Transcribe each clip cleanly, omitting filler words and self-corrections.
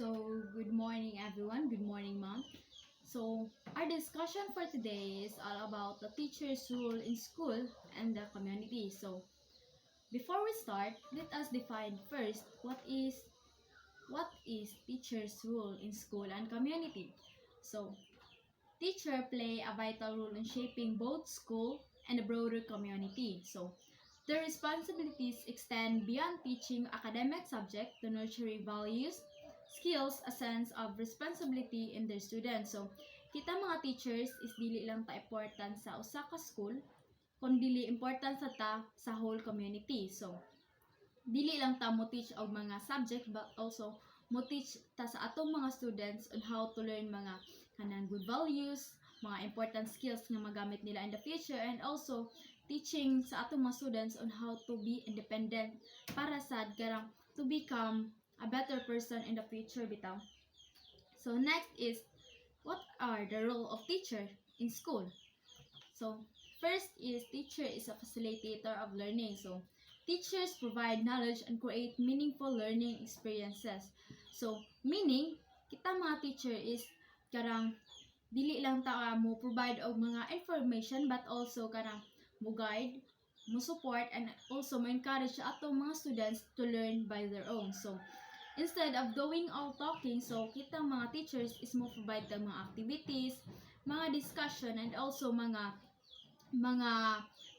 Good morning, everyone. Good morning, ma'am. Our discussion for today is all about the teacher's role in school and the community. Before we start, let us define first what is teacher's role in school and community. So, teacher play a vital role in shaping both school and the broader community. Their responsibilities extend beyond teaching academic subject to nurturing values, skills, a sense of responsibility in their students. Kita mga teachers is dili lang ta important sa usa ka school, kundi important sa whole community. Dili lang ta mo teach og mga subject but also mo teach ta sa atong mga students on how to learn mga kanang good values, mga important skills nga magamit nila in the future, and also teaching sa atong mga students on how to be independent para sa garang to become a better person in the future bitaw. So next is what are the role of teacher in school? First is teacher is a facilitator of learning. Teachers provide knowledge and create meaningful learning experiences. Meaning, kita mga teacher is karang dili lang ta mo provide og mga information but also karang mo guide, mo support, and also mo encourage atong mga students to learn by their own. Instead of doing all talking, kita mga teachers is mo provide tag mga activities, mga discussion, and also mga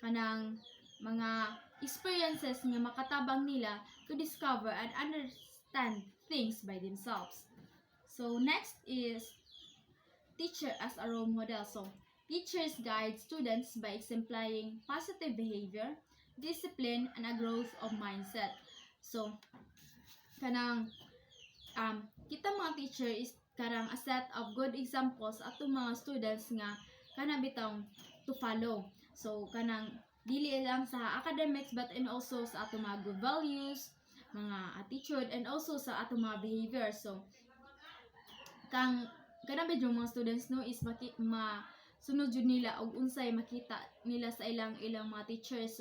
kanang mga experiences nga makatabang nila to discover and understand things by themselves. Next is teacher as a role model. Teachers guide students by exemplifying positive behavior, discipline, and a growth of mindset. Kanang kita mga teacher is karang a set of good examples atong mga students nga kana bitong to follow. Kanang dili lang sa academics but and also sa atong mga good values, mga attitude, and also sa atong mga behavior. Kanang medyo mga students no is sunod jud nila og unsay makita nila sa ilang mga teachers.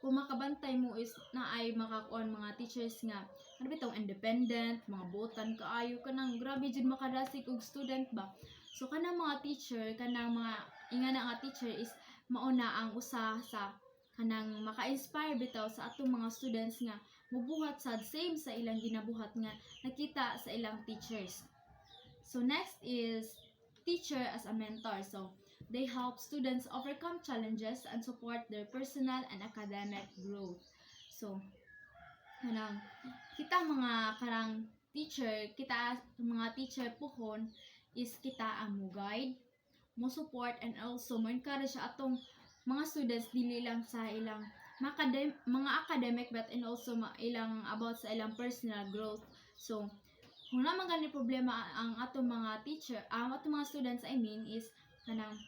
Kung makabantay mo is naay makakuan mga teachers nga ano bitong independent, mga botan kaayo, kanang grabe jud makadasig og student ba. Kanang mga teacher, kanang mga ingana nga teacher is mauna ang usa sa kanang maka-inspire bitaw sa atong mga students nga mobuhat sad same sa ilang ginabuhat nga nakita sa ilang teachers. Next is teacher as a mentor. They help students overcome challenges and support their personal and academic growth. Kanang kita mga karang teacher, kita mga teacher pohon is kita ang mo guide, mo support, and also mo encourage atong mga students dili lang sa ilang mga academic but and also ilang about sa ilang personal growth. Kung naman gani problema ang atong mga teacher, ang atong mga students is kanang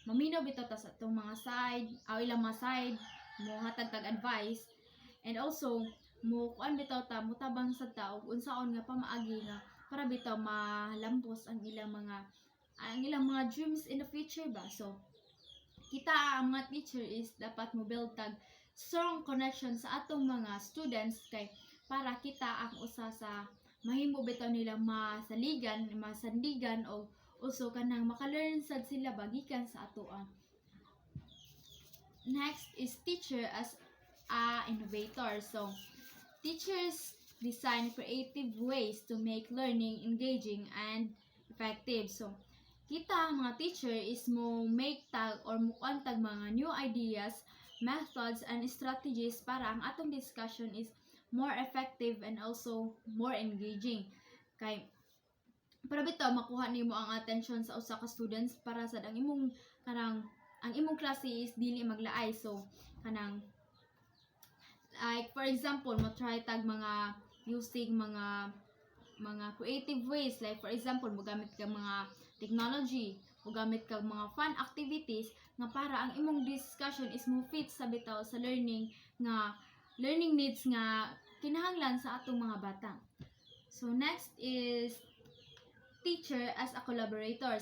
maminaw bitaw ta sa atong mga side, ilang mga side, mo hatag tag advice, and also mo kuan bitaw ta mo tabang sa tao unsaon nga pamaagi nga para bitaw malampos ang ilang mga dreams in the future ba. Kita ang mga teacher is dapat mo build tag strong connection sa atong mga students kay para kita ang usa sa mahimo bitaw nila masandigan o also kanang maka-learn sad sila bagikan sa atoa. Next is teacher as a innovator. Teachers design creative ways to make learning engaging and effective. Kita mga teacher is mo make tag or mo tag mga new ideas, methods, and strategies para ang atong discussion is more effective and also more engaging. Kay para bitaw makuha nimo ang attention sa usa ka students para sa ang imong klase is dili maglaay. Kanang like for example mo try tag mga using mga creative ways, like for example mogamit kag mga technology, mogamit kag mga fun activities nga para ang imong discussion is mo fit sa bitaw sa learning needs nga kinahanglan sa atong mga bata. Next is teacher as a collaborator.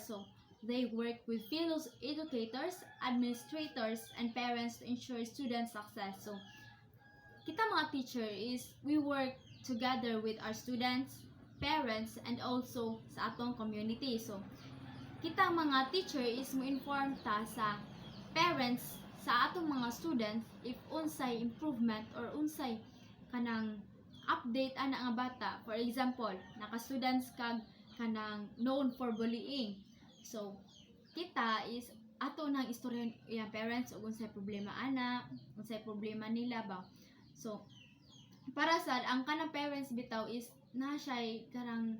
They work with fellow educators, administrators, and parents to ensure student success. Kita mga teacher is we work together with our students, parents, and also sa atong community. So kita mga teacher is mo inform ta sa parents sa atong mga students if unsay improvement or unsay kanang update ana nga bata. For example, naka students kag kanang known for bullying. So kita is ato nang istorya yang parents ug unsay problema ana, unsay problema nila ba. So para sad ang kanang parents bitaw is na siya karang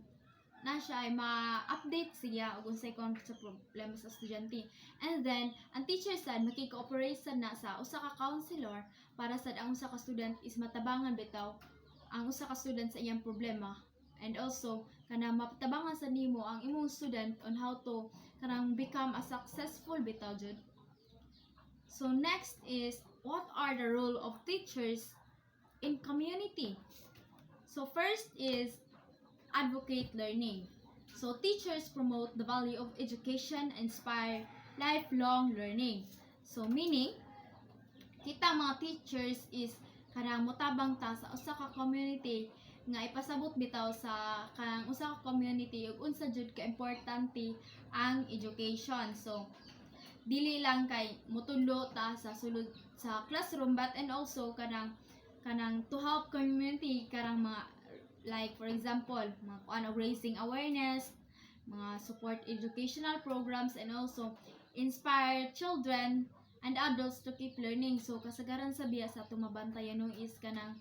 na siya ma-update siya ug unsay kon sa problema sa estudyante. And then ang teacher sad makikooperate sad na sa usa ka counselor para sad ang usa ka student is matabangan bitaw ang usa ka student sa iyang problema, and also kanang matabangan sa nimo ang imong student on how to kanang become a successful bitaw jud. So next is what are the role of teachers in community. So first is advocate learning. So teachers promote the value of education and inspire lifelong learning. So meaning kita mga teachers is kanang motabang ta sa usa ka community nga ipasabot bitaw sa kanang usa ka community ug unsa jud ka importante ang education. So dili lang kay motudlo ta sa sulod sa classroom, but and also kanang to help community karang mga like for example mga kuan raising awareness, mga support educational programs, and also inspire children and adults to keep learning. So kasagaran sa biya sa itong mabantayan no is kanang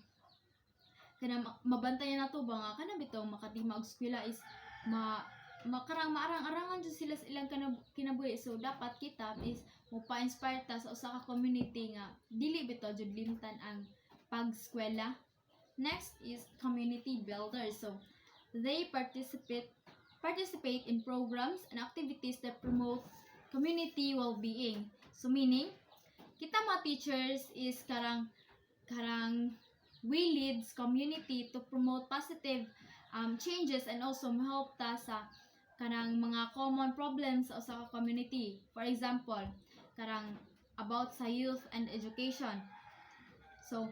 mabantayan nato ba nga kanang bitaw makatima og eskwela is makarang maarang-arangan jud sila sa ilang kinabuhi. So dapat kita is mo pa-inspire ta sa usa ka community nga dili bitaw jud limtan ang pag-eskwela. Next is community builders. So they participate in programs and activities that promote community well-being. So meaning kita mga teachers is karang we leads community to promote positive changes and also help ta sa kanang mga common problems sa usa ka community. For example, karang about sa youth and education. So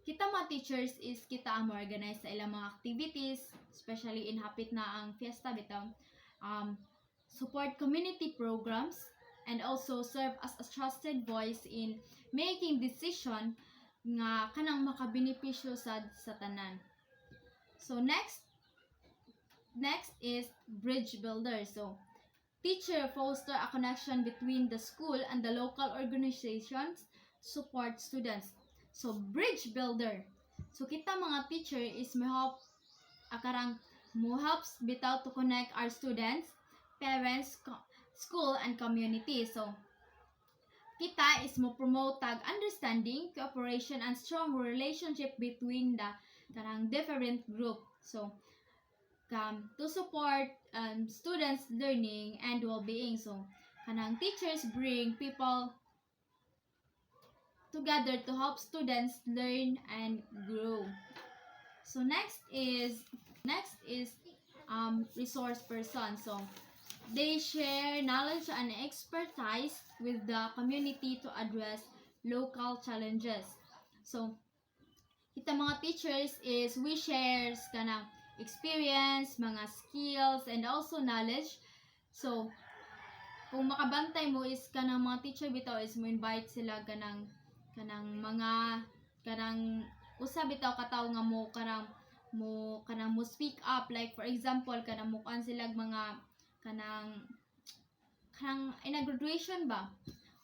kita mga teachers is kita ang organize sa ilang mga activities, especially in hapit na ang fiesta bitaw. Support community programs and also serve as a trusted voice in making decision nga kanang makabenepisyo sa tanan. So next is bridge builder. So teacher foster a connection between the school and the local organizations support students. So bridge builder. So kita mga teacher is mo helps bitaw to connect our students, parents, school and community. So kita is mo promote tag understanding, cooperation and strong relationship between the different group. So to support students learning and well-being. So kanang teachers bring people together to help students learn and grow. So next is resource person. So they share knowledge and expertise with the community to address local challenges. So kita mga teachers is we shares kanang experience, mga skills and also knowledge. So kung makabantay mo is kanang mga teacher bitaw is mo invite sila kanang usa bitaw kataw nga mo speak up, like for example kanang mukuan sila mga kanang in a graduation ba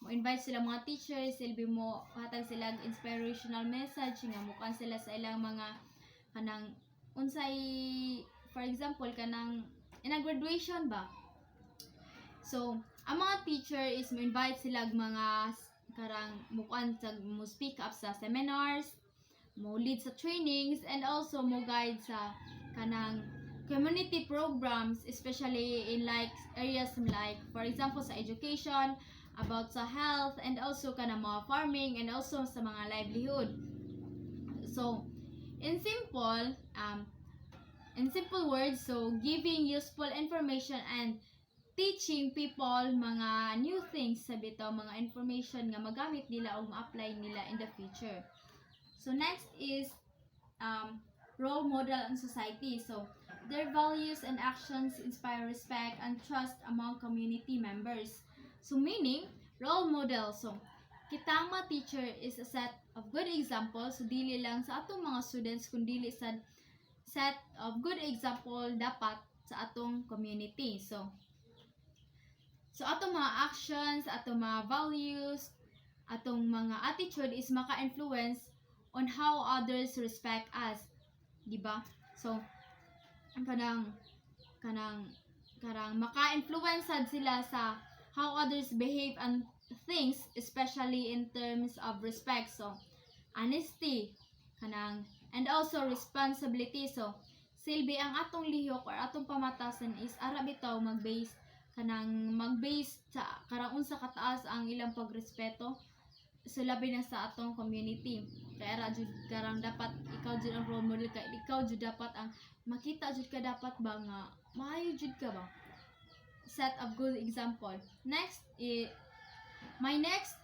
mo invite sila mga teachers, silbi mo hatag sila inspirational message nga mukuan sila sa ilang mga kanang unsay for example kanang in a graduation ba. So ang mga teacher is mo invite sila mga karang mukuan mo speak up sa seminars, mo lead sa trainings, and also mo guide sa kanang community programs, especially in like areas like for example sa education, about sa health, and also kanang mga farming, and also sa mga livelihood. So in simple words, so giving useful information and teaching people mga new things sa bitaw mga information nga magamit nila o ma-apply nila in the future. So next is role model in society. So their values and actions inspire respect and trust among community members. So meaning, role model. So, kitang mga teacher is a set of good examples. So, dili lang sa atong mga students, kundi sa set of good example dapat sa atong community. So atong mga actions, atong mga values, atong mga attitude is maka-influence on how others respect us, di ba? So kanang maka-influence sila sa how others behave and things, especially in terms of respect. So honesty, and also responsibility. So silbi ang atong lihok or atong pamatasan is ara bitaw mag-base sa karaon sa kataas ang ilang pagrespeto, so labi na sa atong community. Kaya ra jud karang dapat ikaw jud ang role model, kay ikaw jud dapat ang makita jud ka dapat ba nga maayo jud ka ba, set of good example. Next is my next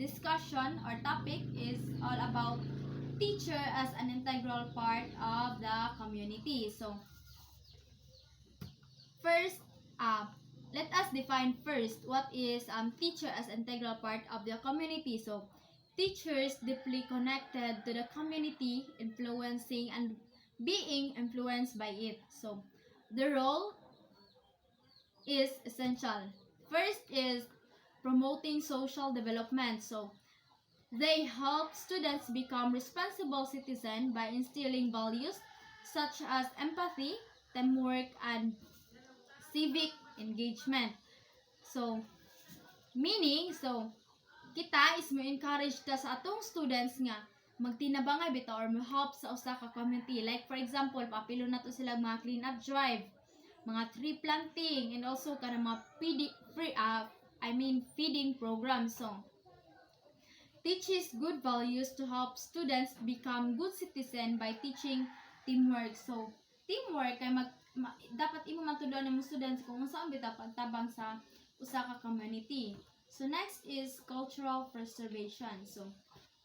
discussion or topic is all about teacher as an integral part of the community. So first, let us define first what is teacher as integral part of the community. So teachers deeply connected to the community, influencing and being influenced by it. So the role is essential. First is promoting social development. So they help students become responsible citizens by instilling values such as empathy, teamwork, and civic engagement. So meaning, kita is mo encourage ta sa atong students nga magtinabangay bitaw or mo-help sa usa ka community. Like for example, papilo na to sila mga clean up drive, mga tree planting, and also kanang mga feeding programs. So teaches good values to help students become good citizen by teaching teamwork. So teamwork kay dapat imo matudon ng students kung saan bitaw pagtabang sa usa ka community. So next is cultural preservation. So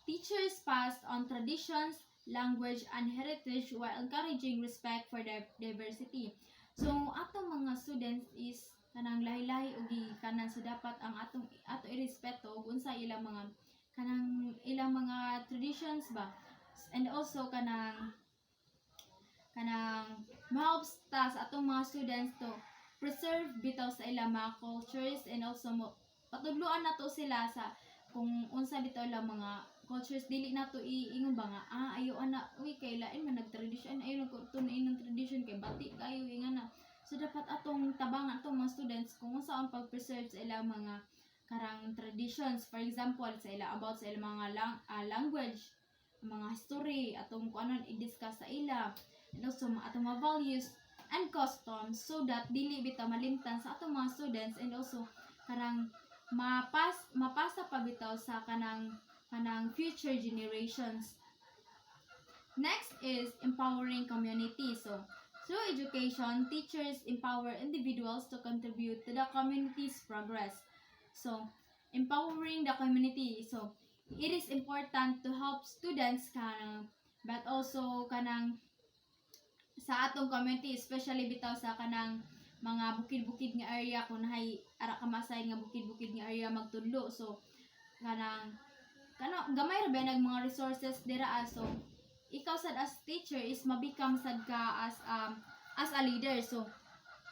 teachers passed on traditions, language, and heritage while encouraging respect for diversity. So atong mga students is kanang lahi-lahi og kanan, so dapat ang ato irespeto ug unsa ilang mga traditions ba, and also kanang helps ta sa atong mga students to preserve bitaw sa ilang mga cultures, and also patudloan na to sila sa kung unsa bitaw ilang mga cultures. Dili na to iingon ba nga ayo ana uy kay lain man nagtradisyon, ayo nagtunain ng tradition kay bati kayo ingana. So dapat atong tabangan atong mga students kung unsa ang pag-preserve sa ilang mga karang traditions. For example, sa ilang mga language, mga history, atong kuanon i-discuss sa ila, and also atong mga values and customs, so that dili bitaw malimtan sa atong mga students, and also karang mapasa pa bitaw sa kanang future generations. Next is empowering community. So through education, teachers empower individuals to contribute to the community's progress. So, empowering the community. So, it is important to help students but also sa atong community, especially bitaw sa mga bukid-bukid nga area, kung nahay ara ka masay nga bukid-bukid nga area magtudlo. So, gamay ra ba nag mga resources dira. So, ikaw sad as teacher is mabecome sad ka as a leader. So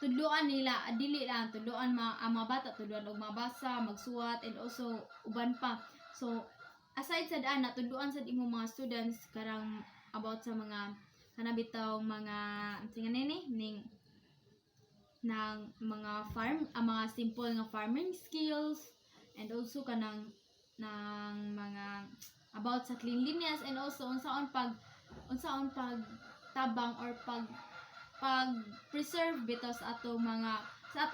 tudloan nila, dili lang tudloan ang mga bata, tudloan og mabasa, magsuwat, and also uban pa. So aside sad ana, tudloan sad imo mga students karang about sa mga kanabitaw mga ning mga mga simple nga farming skills, and also kanang mga about sa cleanliness, and also unsaon pagtabang or pag preserve bitaw sa atong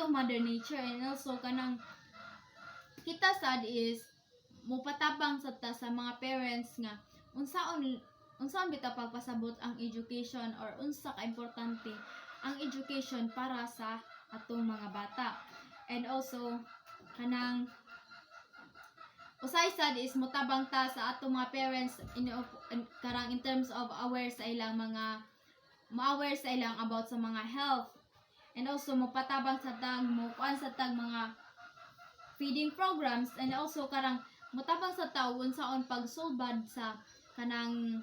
mother nature. And also kanang kita sad is mupatabang sad ta sa mga parents nga unsaon bitaw pagpasabot ang education, or unsa ka importante ang education para sa atong mga bata. And also kanang usay sad is mutabang ta sa atong mga parents in terms of aware sa ilang mga ma-aware sa ilang about sa mga health, and also mopatabang sa tag mo kuan sa tag mga feeding programs, and also karang motabang sa tawo unsaon pagsulbad sa kanang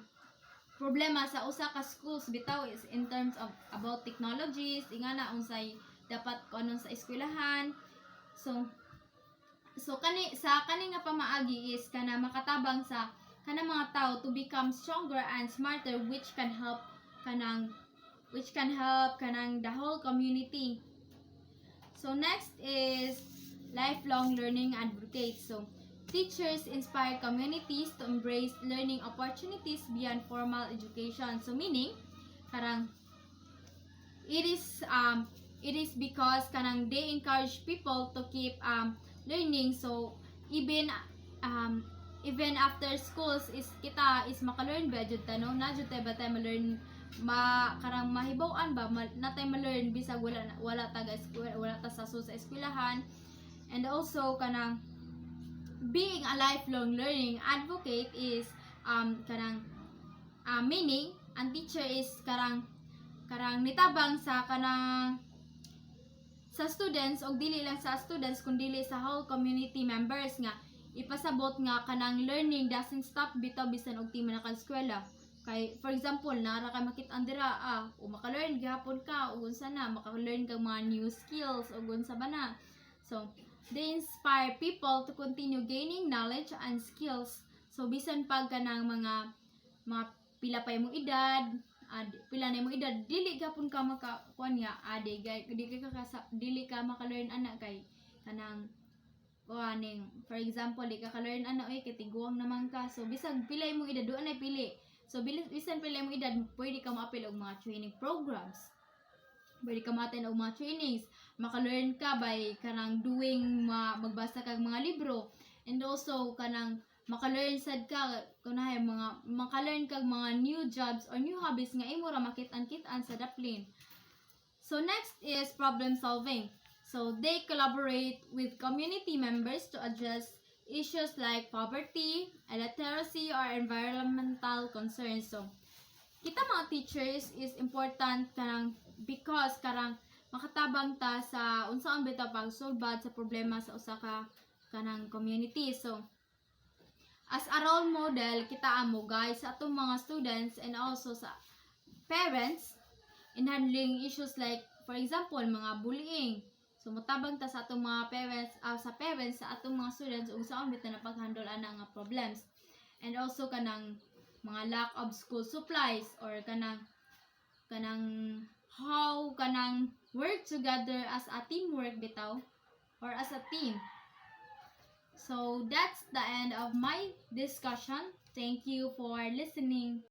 problema sa usa ka schools bitaw is in terms of about technologies ingana unsay dapat kuanon sa eskwelahan. So kani nga pamaagi is kana makatabang sa kanang mga tao to become stronger and smarter, which can help kanang the whole community. So next is lifelong learning advocates. So teachers inspire communities to embrace learning opportunities beyond formal education. So meaning karang it is because kanang they encourage people to keep learning. So even after schools is kita is maka-learn ba jud ta no, na jud tay ba tay ma-learn karang mahibaw-an ba natay ma-learn bisag wala ta sa eskwelahan. And also kanang being a lifelong learning advocate is kanang meaning ang teacher is karang nitabang sa kanang sa students, og dili lang sa students kundi sa whole community members nga ipasabot nga kanang learning doesn't stop bitaw bisan og di man naka-eskwela. Kay for example nara ka makit-an dira o maka-learn gihapon ka o unsa na maka-learn kag mga new skills o unsa ba na. So they inspire people to continue gaining knowledge and skills. So bisan pag kanang mga pila pa imong edad, pila na imong edad, dili gapon ka makakuan nga dili ka maka-learn ana kay kanang kuaning for example di ka learn ana oy kay tiguang naman ka. So bisan pila imong edad doon ay pili. So bisan pila imong edad pwede ka ma-apply og mga training programs. Pwede ka ma-attend og mga trainings, maka-learn ka by kanang doing magbasa kag mga libro, and also kanang maka-learn sad ka kunahay mga maka-learn kag mga new jobs or new hobbies nga imo ra makit-an sa daplin. So next is problem solving. So they collaborate with community members to address issues like poverty, illiteracy, or environmental concerns. So kita mga teachers is important kanang because karang makatabang ta sa unsaon bitaw pagsulbad sa problema sa usa ka kanang community. So as a role model kita amo guys sa atong mga students and also sa parents in handling issues like for example mga bullying. So motabang ta sa atong mga parents sa atong mga students ug saon bitaw na pag-handle ana nga problems. And also kanang mga lack of school supplies or kanang how kanang work together as a teamwork bitaw or as a team. So that's the end of my discussion. Thank you for listening.